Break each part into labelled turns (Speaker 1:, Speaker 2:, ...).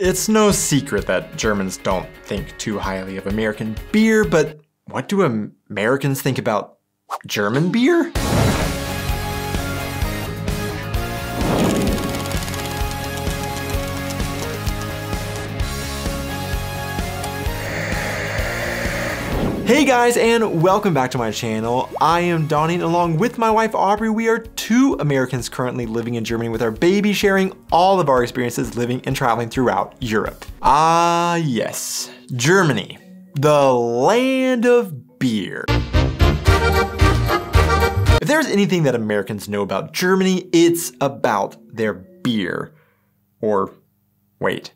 Speaker 1: It's no secret that Germans don't think too highly of American beer, but what do Americans think about German beer? Hey guys, and welcome back to my channel. I am Donnie, and along with my wife Aubrey, we are two Americans currently living in Germany with our baby, sharing all of our experiences living and traveling throughout Europe. Ah yes, Germany, the land of beer. If there's anything that Americans know about Germany, it's about their beer. Or wait.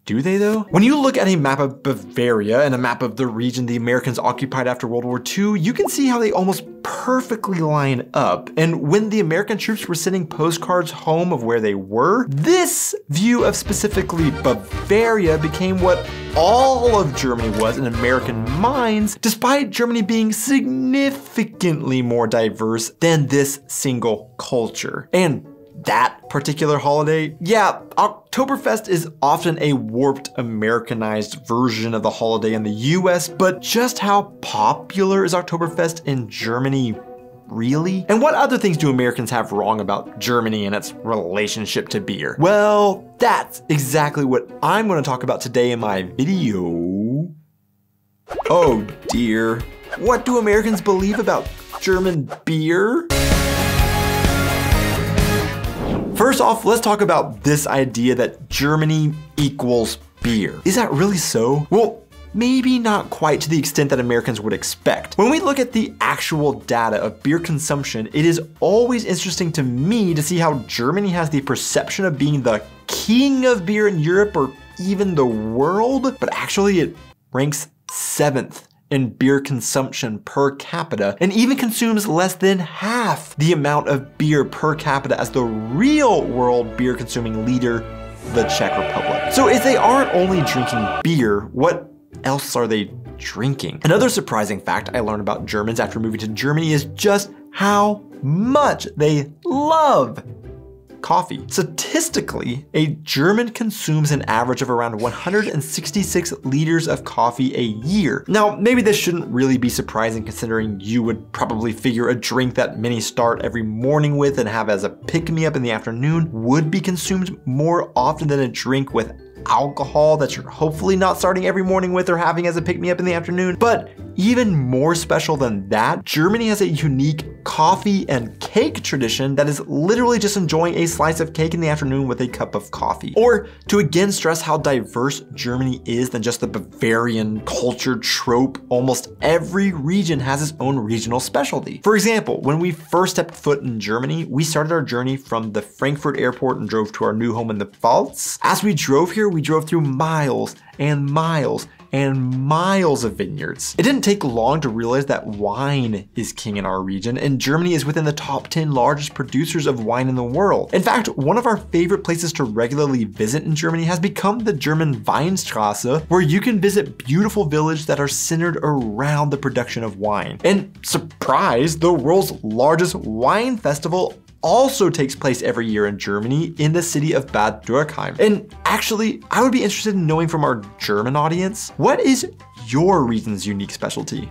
Speaker 1: Do they though? When you look at a map of Bavaria and a map of the region the Americans occupied after World War II, you can see how they almost perfectly line up. And when the American troops were sending postcards home of where they were, this view of specifically Bavaria became what all of Germany was in American minds, despite Germany being significantly more diverse than this single culture. And that particular holiday, yeah, Oktoberfest is often a warped Americanized version of the holiday in the US, but just how popular is Oktoberfest in Germany really? And what other things do Americans have wrong about Germany and its relationship to beer? Well, that's exactly what I'm going to talk about today in my video. Oh dear, what do Americans believe about German beer? First off, let's talk about this idea that Germany equals beer. Is that really so? Well, maybe not quite to the extent that Americans would expect. When we look at the actual data of beer consumption, it is always interesting to me to see how Germany has the perception of being the king of beer in Europe or even the world, but actually it ranks 7th in beer consumption per capita, and even consumes less than half the amount of beer per capita as the real world beer consuming leader, the Czech Republic. So if they aren't only drinking beer, what else are they drinking? Another surprising fact I learned about Germans after moving to Germany is just how much they love coffee. Statistically, a German consumes an average of around 166 liters of coffee a year. Now, maybe this shouldn't really be surprising considering you would probably figure a drink that many start every morning with and have as a pick-me-up in the afternoon would be consumed more often than a drink with alcohol that you're hopefully not starting every morning with or having as a pick-me-up in the afternoon. But even more special than that, Germany has a unique coffee and cake tradition that is literally just enjoying a slice of cake in the afternoon with a cup of coffee. Or to again stress how diverse Germany is than just the Bavarian culture trope, almost every region has its own regional specialty. For example, when we first stepped foot in Germany, we started our journey from the Frankfurt airport and drove to our new home in the Falsch. As we drove here, we drove through miles and miles and miles of vineyards. It didn't take long to realize that wine is king in our region, and Germany is within the top 10 largest producers of wine in the world. In fact, one of our favorite places to regularly visit in Germany has become the German Weinstraße, where you can visit beautiful villages that are centered around the production of wine. And surprise, the world's largest wine festival also takes place every year in Germany in the city of Bad Dürkheim. And actually, I would be interested in knowing from our German audience, what is your region's unique specialty?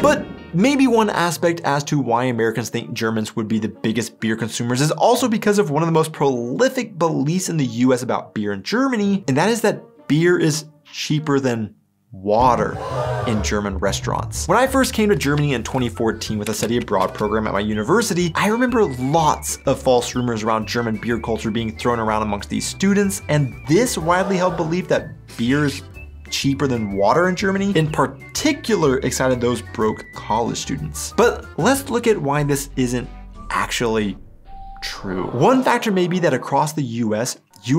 Speaker 1: But maybe one aspect as to why Americans think Germans would be the biggest beer consumers is also because of one of the most prolific beliefs in the US about beer in Germany, and that is that beer is cheaper than water in German restaurants. When I first came to Germany in 2014 with a study abroad program at my university, I remember lots of false rumors around German beer culture being thrown around amongst these students, and this widely held belief that beer is cheaper than water in Germany in particular excited those broke college students. But let's look at why this isn't actually true. One factor may be that across the US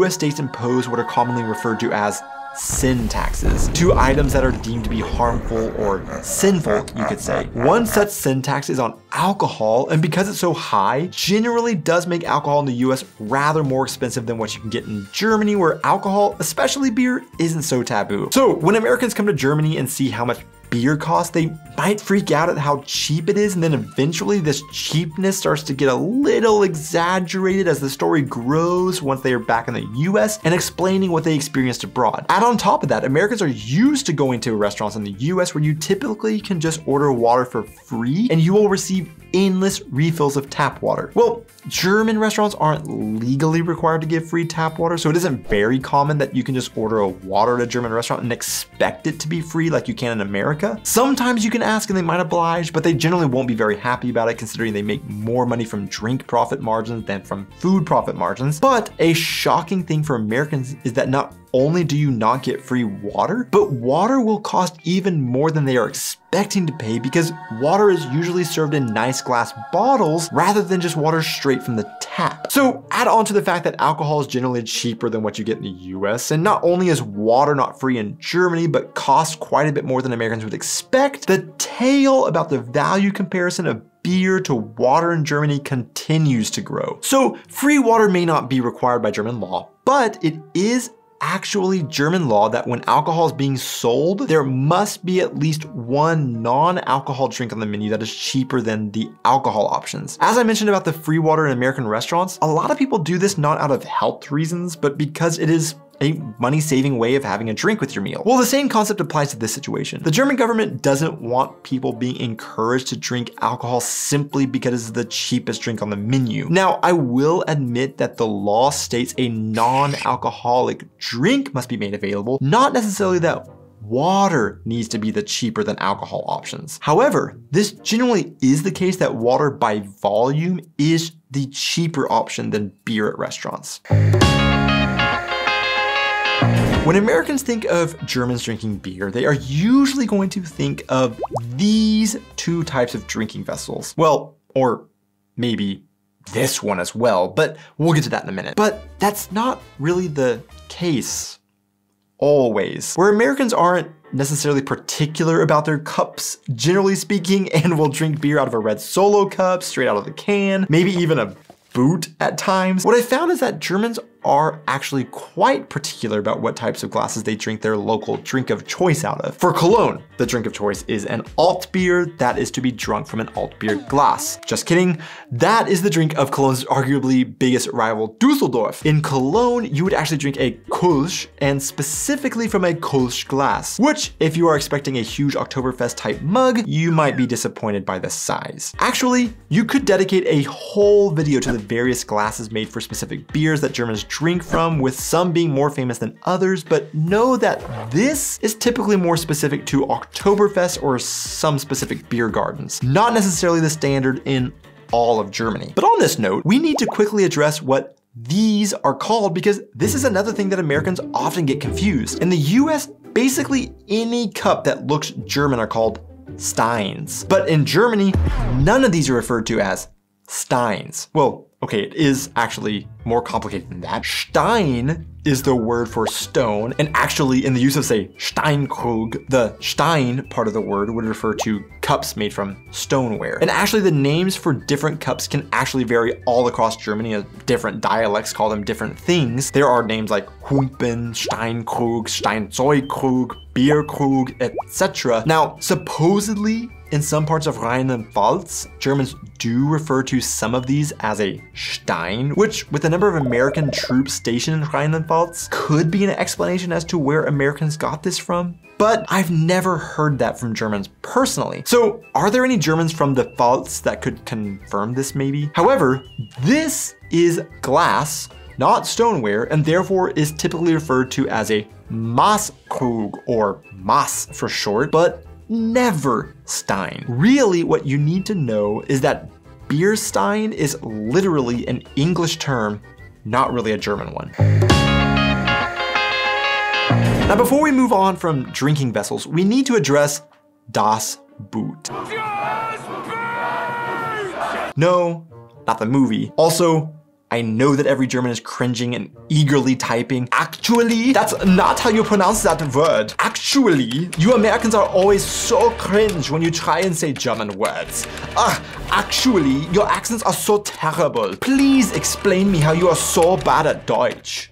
Speaker 1: states impose what are commonly referred to as sin taxes to items that are deemed to be harmful or sinful, you could say. One such sin tax is on alcohol, and because it's so high, generally does make alcohol in the US rather more expensive than what you can get in Germany, where alcohol, especially beer, isn't so taboo. So when Americans come to Germany and see how much beer costs, they might freak out at how cheap it is, and then eventually this cheapness starts to get a little exaggerated as the story grows once they are back in the US and explaining what they experienced abroad. Add on top of that, Americans are used to going to restaurants in the US where you typically can just order water for free and you will receive endless refills of tap water. Well, German restaurants aren't legally required to give free tap water, so it isn't very common that you can just order a water at a German restaurant and expect it to be free like you can in America. Sometimes you can ask and they might oblige, but they generally won't be very happy about it considering they make more money from drink profit margins than from food profit margins. But a shocking thing for Americans is that not only do you not get free water, but water will cost even more than they are expecting to pay because water is usually served in nice glass bottles rather than just water straight from the tap. So add on to the fact that alcohol is generally cheaper than what you get in the US, and not only is water not free in Germany, but costs quite a bit more than Americans would expect, the tale about the value comparison of beer to water in Germany continues to grow. So free water may not be required by German law, but it is actually German law that when alcohol is being sold, there must be at least one non-alcohol drink on the menu that is cheaper than the alcohol options. As I mentioned about the free water in American restaurants, a lot of people do this not out of health reasons, but because it is a money-saving way of having a drink with your meal. Well, the same concept applies to this situation. The German government doesn't want people being encouraged to drink alcohol simply because it's the cheapest drink on the menu. Now, I will admit that the law states a non-alcoholic drink must be made available, not necessarily that water needs to be the cheaper than alcohol options. However, this generally is the case that water by volume is the cheaper option than beer at restaurants. When Americans think of Germans drinking beer, they are usually going to think of these two types of drinking vessels. Well, or maybe this one as well, but we'll get to that in a minute. But that's not really the case always. Where Americans aren't necessarily particular about their cups, generally speaking, and will drink beer out of a red Solo cup, straight out of the can, maybe even a boot at times. What I found is that Germans are actually quite particular about what types of glasses they drink their local drink of choice out of. For Cologne, the drink of choice is an alt beer that is to be drunk from an alt beer glass. Just kidding. That is the drink of Cologne's arguably biggest rival, Dusseldorf. In Cologne, you would actually drink a Kolsch, and specifically from a Kolsch glass, which if you are expecting a huge Oktoberfest type mug, you might be disappointed by the size. Actually, you could dedicate a whole video to the various glasses made for specific beers that Germans drink from, with some being more famous than others, but know that this is typically more specific to Oktoberfest or some specific beer gardens, not necessarily the standard in all of Germany. But on this note, we need to quickly address what these are called because this is another thing that Americans often get confused. In the US, basically any cup that looks German are called Steins. But in Germany, none of these are referred to as Steins. Well, okay, it is actually more complicated than that. Stein is the word for stone, and actually in the use of, say, Steinkrug, the Stein part of the word would refer to cups made from stoneware. And actually the names for different cups can actually vary all across Germany, as different dialects call them different things. There are names like Humpen, Steinkrug, Steinzeugkrug, Bierkrug, etc. Now, supposedly, in some parts of Rheinland-Pfalz, Germans do refer to some of these as a Stein, which with the number of American troops stationed in Rheinland-Pfalz could be an explanation as to where Americans got this from. But I've never heard that from Germans personally. So are there any Germans from the Pfalz that could confirm this maybe? However, this is glass, not stoneware, and therefore is typically referred to as a Maßkrug, or Maß for short, but never Stein. Really, what you need to know is that Bierstein is literally an English term, not really a German one. Now, before we move on from drinking vessels, we need to address Das Boot. No, not the movie. Also, I know that every German is cringing and eagerly typing. Actually, that's not how you pronounce that word. Actually, you Americans are always so cringe when you try and say German words. Actually, your accents are so terrible. Please explain me how you are so bad at Deutsch.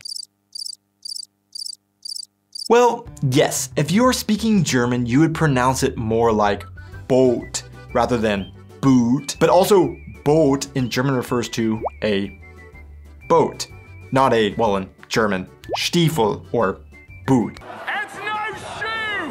Speaker 1: Well, yes, if you are speaking German, you would pronounce it more like Boot rather than Boot. But also, Boot in German refers to a boat, not a, well, in German, Stiefel or Boot.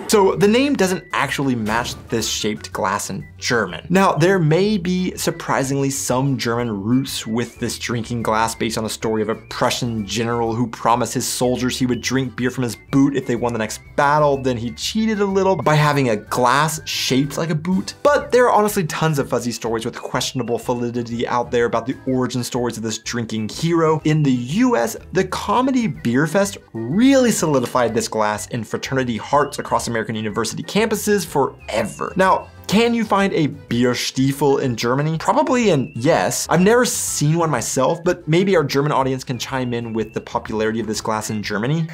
Speaker 1: So the name doesn't actually match this shaped glass in German. Now, there may be surprisingly some German roots with this drinking glass based on a story of a Prussian general who promised his soldiers he would drink beer from his boot if they won the next battle. Then he cheated a little by having a glass shaped like a boot. But there are honestly tons of fuzzy stories with questionable validity out there about the origin stories of this drinking hero. In the US, the comedy Beer Fest really solidified this glass in fraternity hearts across American university campuses forever. Now, can you find a Bierstiefel in Germany? Probably and yes. I've never seen one myself, but maybe our German audience can chime in with the popularity of this glass in Germany.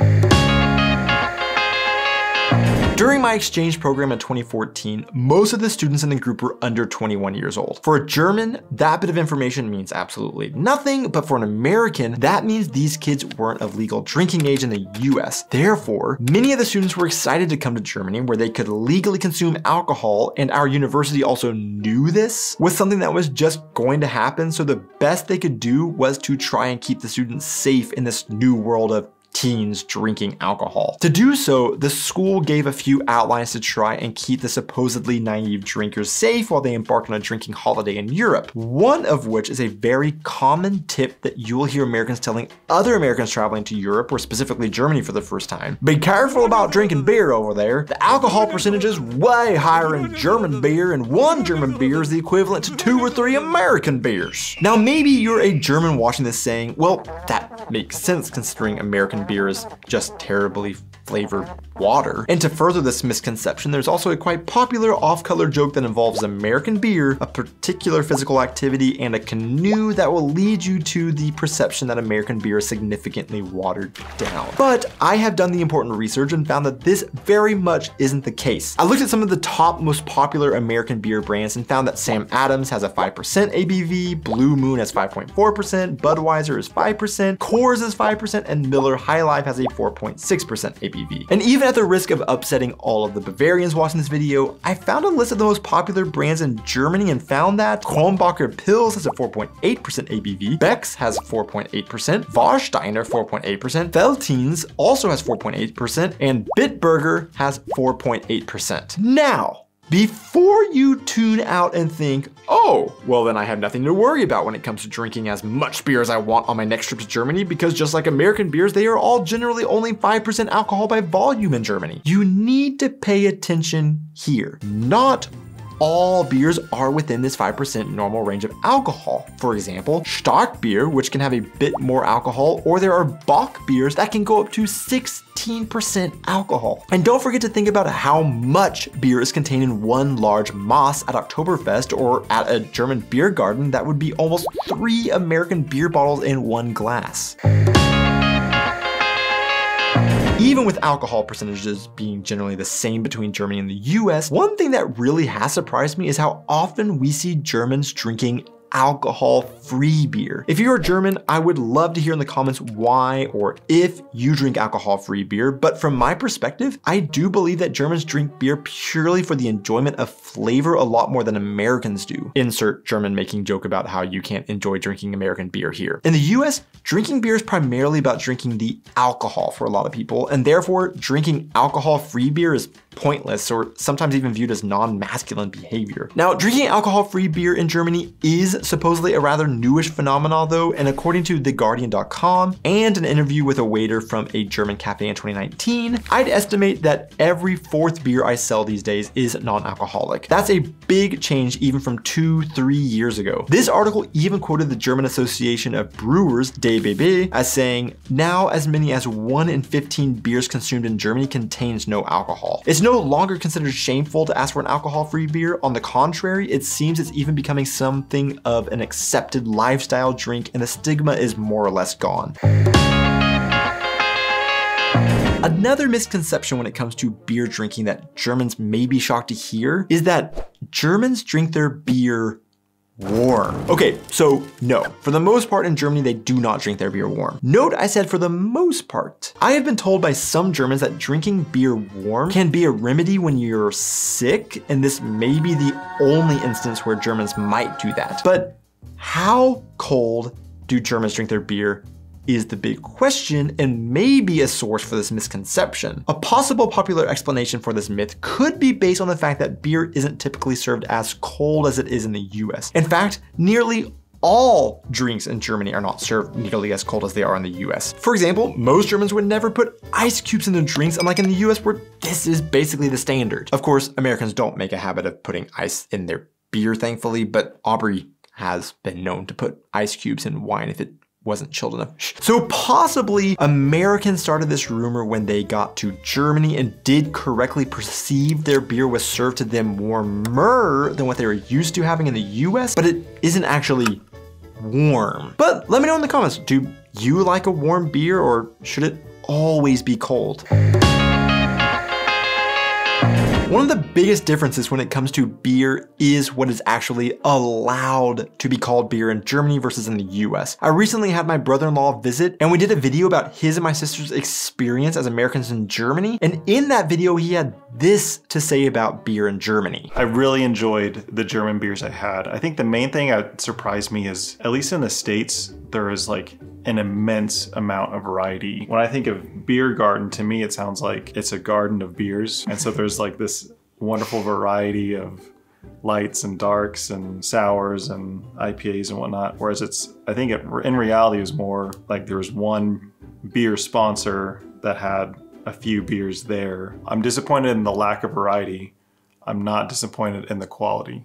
Speaker 1: During my exchange program in 2014, most of the students in the group were under 21 years old. For a German, that bit of information means absolutely nothing, but for an American, that means these kids weren't of legal drinking age in the US. Therefore, many of the students were excited to come to Germany where they could legally consume alcohol, and our university also knew this was something that was just going to happen, so the best they could do was to try and keep the students safe in this new world of teens drinking alcohol. To do so, the school gave a few outlines to try and keep the supposedly naive drinkers safe while they embarked on a drinking holiday in Europe. One of which is a very common tip that you will hear Americans telling other Americans traveling to Europe, or specifically Germany for the first time. Be careful about drinking beer over there. The alcohol percentage is way higher in German beer, and one German beer is the equivalent to 2 or 3 American beers. Now, maybe you're a German watching this saying, well, that makes sense considering American beer is just terribly flavored water. And to further this misconception, there's also a quite popular off-color joke that involves American beer, a particular physical activity, and a canoe that will lead you to the perception that American beer is significantly watered down. But I have done the important research and found that this very much isn't the case. I looked at some of the top most popular American beer brands and found that Sam Adams has a 5% ABV, Blue Moon has 5.4%, Budweiser is 5%, Coors is 5%, and Miller High Life has a 4.6% ABV. And even at the risk of upsetting all of the Bavarians watching this video, I found a list of the most popular brands in Germany and found that Kronbacher Pils has a 4.8% ABV, Beck's has 4.8%, Warsteiner 4.8%, Veltins also has 4.8%, and Bitburger has 4.8%. Now, before you tune out and think, oh, well then I have nothing to worry about when it comes to drinking as much beer as I want on my next trip to Germany, because just like American beers, they are all generally only 5% alcohol by volume in Germany. You need to pay attention here. Not all beers are within this 5% normal range of alcohol. For example, Stark beer, which can have a bit more alcohol, or there are Bock beers that can go up to 16% alcohol. And don't forget to think about how much beer is contained in one large Mass at Oktoberfest or at a German beer garden. That would be almost 3 American beer bottles in one glass. Even with alcohol percentages being generally the same between Germany and the US, one thing that really has surprised me is how often we see Germans drinking alcohol-free beer. If you're German, I would love to hear in the comments why or if you drink alcohol-free beer, but from my perspective, I do believe that Germans drink beer purely for the enjoyment of flavor a lot more than Americans do. Insert German making joke about how you can't enjoy drinking American beer here. In the US, drinking beer is primarily about drinking the alcohol for a lot of people, and therefore drinking alcohol-free beer is pointless or sometimes even viewed as non-masculine behavior. Now, drinking alcohol-free beer in Germany is supposedly a rather newish phenomenon though, and according to TheGuardian.com and an interview with a waiter from a German cafe in 2019, I'd estimate that every 4th beer I sell these days is non-alcoholic. That's a big change even from 2-3 years ago. This article even quoted the German Association of Brewers, DBB, as saying, now as many as 1 in 15 beers consumed in Germany contains no alcohol. It's no longer considered shameful to ask for an alcohol-free beer. On the contrary, it seems it's even becoming something of an accepted lifestyle drink, and the stigma is more or less gone. Another misconception when it comes to beer drinking that Germans may be shocked to hear is that Germans drink their beer warm. Okay, so no, for the most part in Germany, they do not drink their beer warm. Note I said for the most part. I have been told by some Germans that drinking beer warm can be a remedy when you're sick, and this may be the only instance where Germans might do that. But how cold do Germans drink their beer is the big question, and maybe a source for this misconception. A possible popular explanation for this myth could be based on the fact that beer isn't typically served as cold as it is in the US. In fact, nearly all drinks in Germany are not served nearly as cold as they are in the US. For example, most Germans would never put ice cubes in their drinks, unlike in the US where this is basically the standard. Of course, Americans don't make a habit of putting ice in their beer, thankfully, but Aubrey has been known to put ice cubes in wine if it wasn't chilled enough. So possibly Americans started this rumor when they got to Germany and did correctly perceive their beer was served to them warmer than what they were used to having in the US, but it isn't actually warm. But let me know in the comments, do you like a warm beer or should it always be cold? One of the biggest differences when it comes to beer is what is actually allowed to be called beer in Germany versus in the US. I recently had my brother-in-law visit and we did a video about his and my sister's experience as Americans in Germany. And in that video, he had this to say about beer in Germany.
Speaker 2: I really enjoyed the German beers I had. I think the main thing that surprised me is, at least in the States, there is like an immense amount of variety. When I think of beer garden, to me, it sounds like it's a garden of beers. And so there's like this wonderful variety of lights and darks and sours and IPAs and whatnot. Whereas I think in reality, it was more like there was one beer sponsor that had a few beers there. I'm disappointed in the lack of variety. I'm not disappointed in the quality.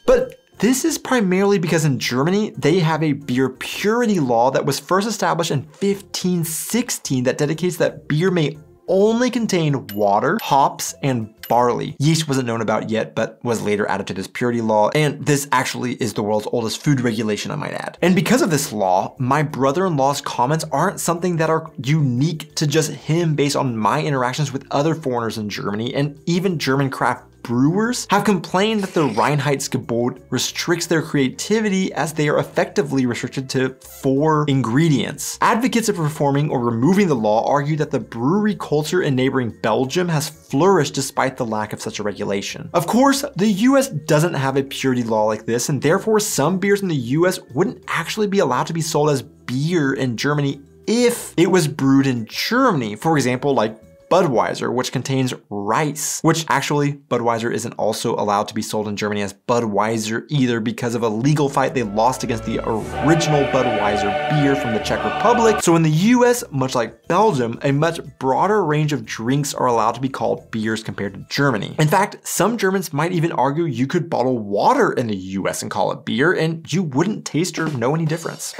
Speaker 1: But this is primarily because in Germany, they have a beer purity law that was first established in 1516 that dedicates that beer may only contain water, hops, and barley. Yeast wasn't known about yet, but was later added to this purity law, and this actually is the world's oldest food regulation, I might add. And because of this law, my brother-in-law's comments aren't something that are unique to just him based on my interactions with other foreigners in Germany, and even German craft brewers have complained that the Reinheitsgebot restricts their creativity as they are effectively restricted to 4 ingredients. Advocates of reforming or removing the law argue that the brewery culture in neighboring Belgium has flourished despite the lack of such a regulation. Of course, the US doesn't have a purity law like this, and therefore some beers in the US wouldn't actually be allowed to be sold as beer in Germany if it was brewed in Germany. For example, like Budweiser, which contains rice, which actually Budweiser isn't also allowed to be sold in Germany as Budweiser either because of a legal fight they lost against the original Budweiser beer from the Czech Republic. So in the US, much like Belgium, a much broader range of drinks are allowed to be called beers compared to Germany. In fact, some Germans might even argue you could bottle water in the US and call it beer and you wouldn't taste or know any difference.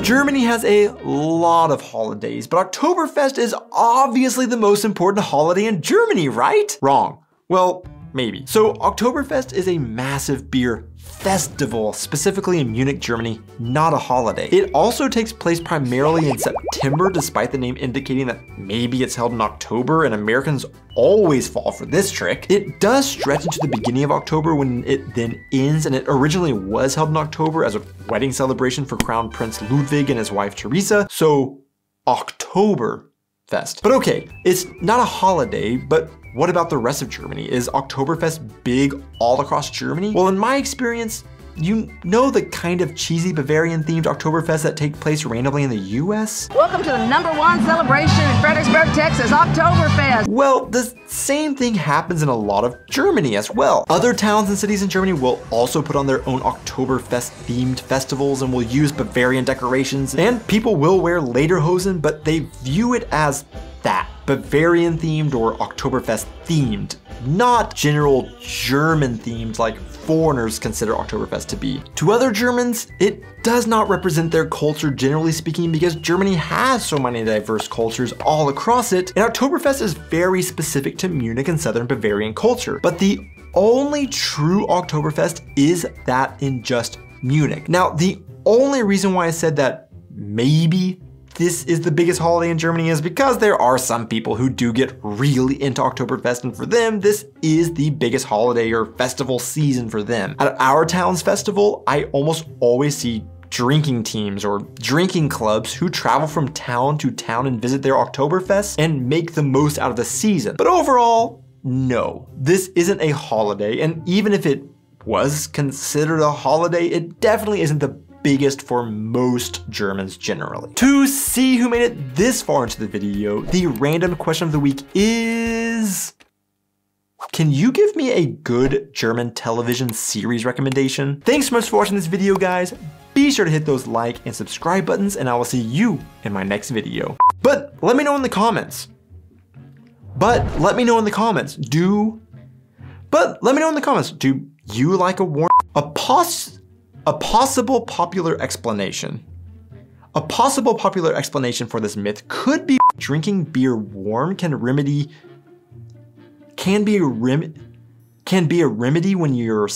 Speaker 1: Germany has a lot of holidays, but Oktoberfest is obviously the most important holiday in Germany, right? Wrong. Well, maybe. So Oktoberfest is a massive beer festival, specifically in Munich, Germany, not a holiday. It also takes place primarily in September, despite the name indicating that maybe it's held in October, and Americans always fall for this trick. It does stretch into the beginning of October when it then ends, and it originally was held in October as a wedding celebration for Crown Prince Ludwig and his wife Teresa, so Oktoberfest. But okay, it's not a holiday, but what about the rest of Germany? Is Oktoberfest big all across Germany? Well, in my experience, you know the kind of cheesy Bavarian themed Oktoberfest that take place randomly in the US?
Speaker 3: Welcome to the #1 celebration in Fredericksburg, Texas, Oktoberfest.
Speaker 1: Well, the same thing happens in a lot of Germany as well. Other towns and cities in Germany will also put on their own Oktoberfest themed festivals and will use Bavarian decorations, and people will wear lederhosen, but they view it as that, Bavarian themed or Oktoberfest themed, not general German themed like foreigners consider Oktoberfest to be. To other Germans, it does not represent their culture generally speaking because Germany has so many diverse cultures all across it, and Oktoberfest is very specific to Munich and southern Bavarian culture. But the only true Oktoberfest is that in just Munich. Now, the only reason why I said that maybe this is the biggest holiday in Germany is because there are some people who do get really into Oktoberfest, and for them, this is the biggest holiday or festival season for them. At our town's festival, I almost always see drinking teams or drinking clubs who travel from town to town and visit their Oktoberfest and make the most out of the season. But overall, no, this isn't a holiday, and even if it was considered a holiday, it definitely isn't the biggest for most Germans generally. To see who made it this far into the video, the random question of the week is, can you give me a good German television series recommendation? Thanks so much for watching this video, guys. Be sure to hit those like and subscribe buttons, and I will see you in my next video. But let me know in the comments. Do you like a warm? A possible popular explanation. A possible popular explanation for this myth could be drinking beer warm can be a remedy when you're